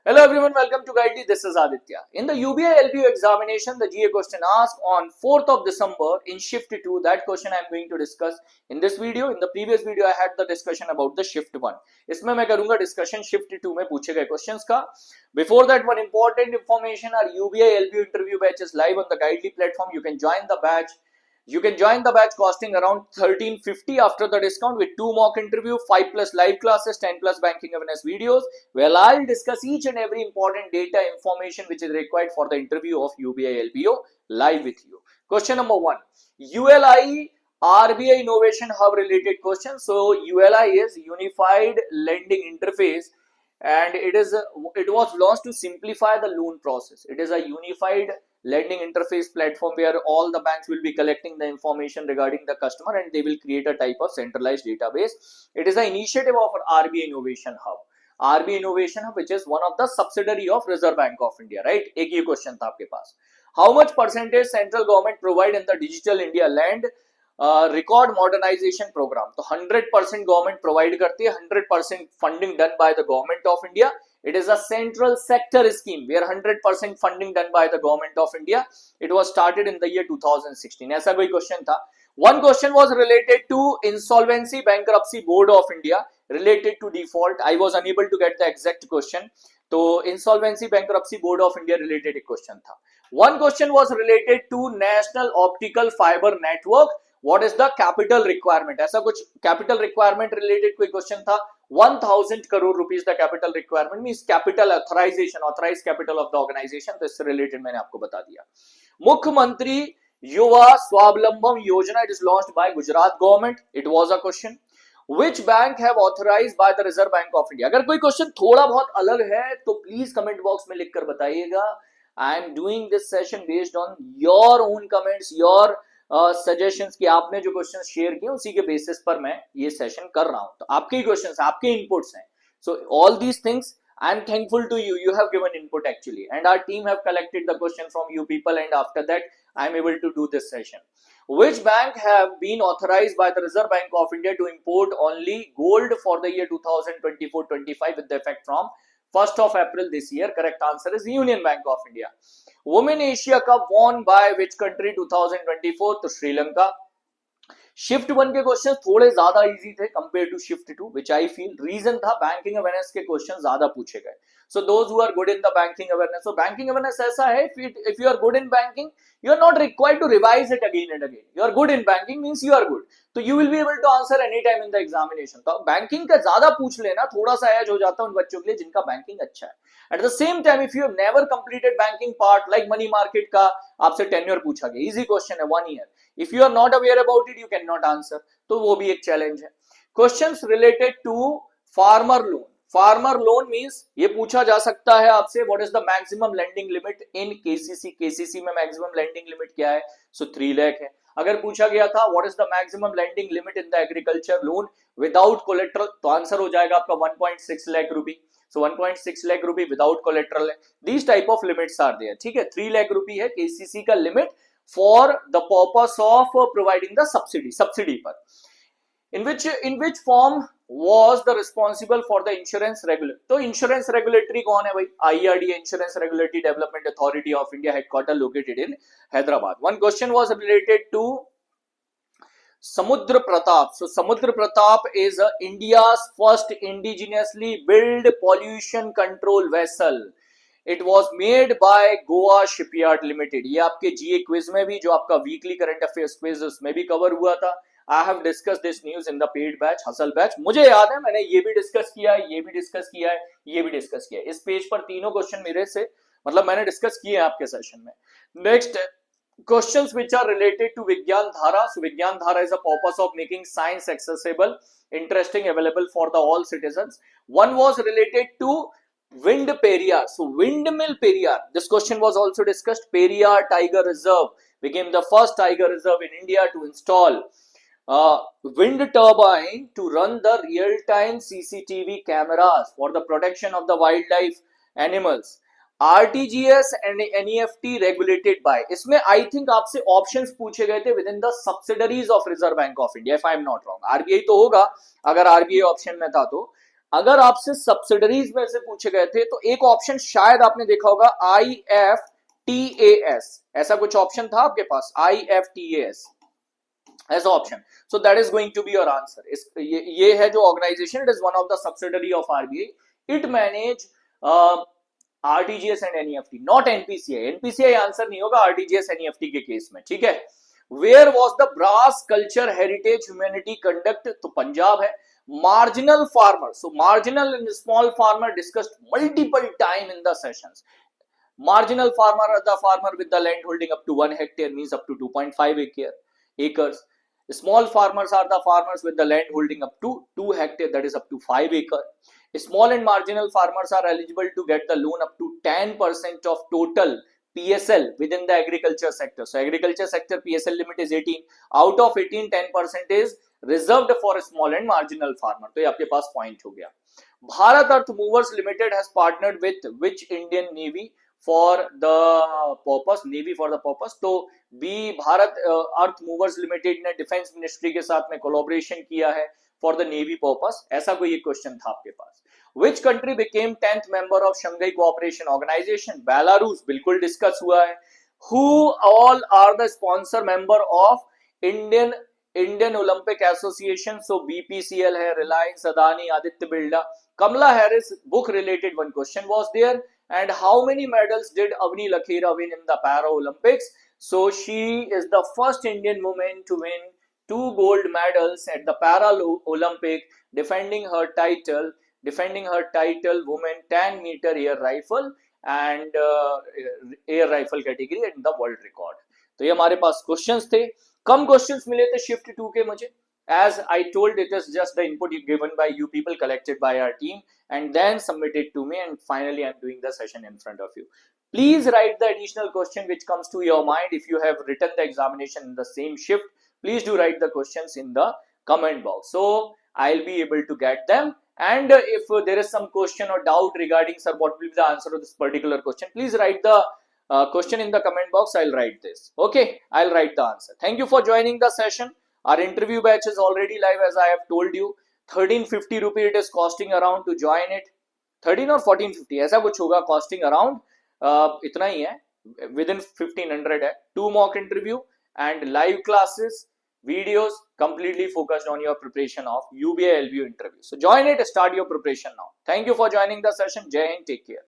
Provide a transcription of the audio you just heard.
Hello everyone, welcome to Guidely. This is Aditya. In the UBI LPU examination, the GA question asked on 4th of December in Shift 2, that question I am going to discuss in this video. In the previous video, I had the discussion about the Shift 1. इसमें मैं करूंगा discussion Shift 2 में पूछे गए questions का. Before that, one important information: our UBI LPU interview batch is live on the Guidely platform. You can join the batch. You can join the batch costing around 1350 after the discount with 2 mock interview, 5 plus live classes, 10 plus banking awareness videos. Well, I'll discuss each and every important data information which is required for the interview of UBI LPO live with you. Question number 1. ULI RBI Innovation Hub related question. So ULI is Unified Lending Interface and it was launched to simplify the loan process. It is a unified lending interface platform where all the banks will be collecting the information regarding the customer and they will create a type of centralized database. It is an initiative of RBI Innovation Hub. RBI Innovation Hub, which is one of the subsidiary of Reserve Bank of India, right? एक ये question था आपके पास. How much percentage central government provide in the Digital India Land record modernization program? तो 100% government provide करती है, 100% funding done by the government of India. It is a central sector scheme where 100% funding done by the government of India. It was started in the year 2016. ऐसा कोई question था. One question was related to Insolvency Bankruptcy Board of India related to default. I was unable to get the exact question. तो Insolvency Bankruptcy Board of India related एक question था. One question was related to National Optical Fiber Network. What is the capital requirement? ऐसा कुछ capital requirement related कोई question था. 1000 crore rupees the capital requirement means capital authorization, authorized capital of the organization. तो इससे related मैंने आपको बता दिया. मुख्यमंत्री युवा स्वावलंबन योजना, it is launched by Gujarat government. It was a question. Which bank have authorized by the Reserve Bank of India? अगर कोई क्वेश्चन थोड़ा बहुत अलग है तो प्लीज कमेंट बॉक्स में लिखकर बताइएगा. I am doing this session based on your own comments, your suggestions कि आपने जो क्वेश्चन शेयर किए उसी के बेसिस पर मैं ये सेशन कर रहा हूं. तो आपके क्वेश्चंस, आपके इनपुट्स हैं. So all these things I am thankful to you. You have given input actually, and our team have collected the question from you people, and after that I am able to do this session. Which bank have been authorized by the Reserve Bank of India to import only gold for the year 2024-25 with the effect from 1st of April this year? Correct answer is Union Bank of India. Women Asia Cup won by which country 2024? तो Sri Lanka. Shift 1 के question थोड़े ज्यादा easy थे compare to shift 2, which I feel. Reason था banking awareness के question ज्यादा पूछे गए. So those who are good in the banking awareness, so banking awareness ऐसा है, if you are good in banking you are not required to revise it again and again. You are good in banking means you are good, so you will be able to answer anytime in the examination. तो banking का ज्यादा पूछ लेना थोड़ा सा as हो जाता है उन बच्चों के लिए जिनका बैंकिंग अच्छा है. At the same time if you have never completed banking part like money market का आपसे टेन्योर पूछा गया, इजी क्वेश्चन है 1 year. If you are not aware about it you can not answer, तो वो भी एक चैलेंज है. Questions related to farmer loan. Farmer loan means ये पूछा जा सकता है आपसे, what is the maximum lending limit in KCC. KCC में मैक्सिमम लेंडिंग लिमिट क्या है? सो 3 लाख है. अगर पूछा गया था what is the maximum lending limit in the agriculture loan without collateral, तो आंसर हो जाएगा आपका 1.6 lakh rupee. So 1.6 lakh rupee without collateral है. These type of limits are there. ठीक है, 3 लाख रुपी है केसीसी का limit for the purpose of providing the subsidy पर. In which form was the responsible for the insurance regulator? तो insurance regulatory कौन है भाई? IRDA, insurance regulatory development authority of India, headquarter located in Hyderabad. One question was related to Samudra Pratap. So Samudra Pratap is India's first indigenously built pollution control vessel. It was made by Goa Shipyard Limited. ये आपके GA quiz में भी, जो आपका weekly current affairs quiz उसमें भी cover हुआ था. I have discussed this news in the paid batch, hustle batch. मुझे याद है मैंने ये भी डिस्कस किया है, ये भी डिस्कस किया है, ये भी डिस्कस किया है. इस पेज पर तीनों क्वेश्चन मेरे से मतलब मैंने डिस्कस किए हैं आपके सेशन में. Next questions which are related to Vigyan Dhara. So Vigyan Dhara is a purpose of making science accessible, interesting, available for the all citizens. One was related to Wind Periyar. So Windmill Periyar, this question was also discussed. Periyar Tiger Reserve became the first tiger reserve in India to install wind turbine to run the real-time CCTV cameras for the protection of the wildlife animals. RTGS and NEFT regulated by. इसमें I think आपसे options पूछे गए थे within the subsidiaries of Reserve Bank of India if I am not wrong. RBI तो होगा अगर RBI option में था तो. अगर आपसे सब्सिडरीज में से पूछे गए थे तो एक ऑप्शन शायद आपने देखा होगा IFTAS, ऐसा कुछ ऑप्शन था आपके पास, IFTAS as option. So that is going to be your answer. ये है जो organization, it is one of the subsidiary of RBI. It manage RTGS and NEFT, not NPCI. NPCI answer नहीं होगा RTGS NEFT के case में, ठीक है. Where was the brass culture heritage humanity conduct? तो पंजाब है. Marginal farmer, so marginal and small farmer discussed multiple time in the sessions. Marginal farmer are the farmer with the land holding up to 1 hectare, means up to 2.5 acres. Small farmers are the farmers with the land holding up to 2 hectare, that is up to 5 acres. Small and marginal farmers are eligible to get the loan up to 10% of total PSL within the agriculture sector. So agriculture sector PSL limit is 18. Out of 18, 10% is reserved for small and marginal farmer. तो ये आपके पास point हो गया. Bharat earth movers limited has partnered with which Indian navy for the purpose, navy for the purpose. तो B Bharat earth movers limited ने defence ministry के साथ में कोलैबोरेशन किया है फॉर द नेवी पर्पस. ऐसा कोई एक क्वेश्चन था आपके पास. Which country became 10th member of Shanghai Cooperation Organization? Belarus, बिल्कुल डिस्कस हुआ है. Who all are the sponsor member of Indian Olympic Association? So BPCL है, Reliance, Adani, Aditya Birla. Kamala Harris book related one question was there. And how many medals did Avni Lakhera win in the Para Olympics? So she is the first Indian woman to win 2 gold medals at the Para Olympic, defending her title women 10-meter air rifle and air rifle category in the world record. तो ये हमारे पास questions थे. कम questions मिले थे shift 2 के मुझे. As I told, it is just the input given by you people, collected by our team and then submitted to me, and finally I'm doing the session in front of you. Please write the additional question which comes to your mind. If you have written the examination in the same shift, please do write the questions in the comment box, so I'll be able to get them. And if there is some question or doubt regarding, sir, what will be the answer of this particular question, please write the question in the comment box. I'll write this. Okay, I'll write the answer. Thank you for joining the session. Our interview batch is already live, as I have told you. 1350 rupee it is costing around to join it. 13 or 1450 ऐसा कुछ होगा, costing around इतना ही है, within 1500 है. 2 mock interview and live classes, videos completely focused on your preparation of UBI LBU interview. So join it, start your preparation now. Thank you for joining the session. Jai Hind, take care.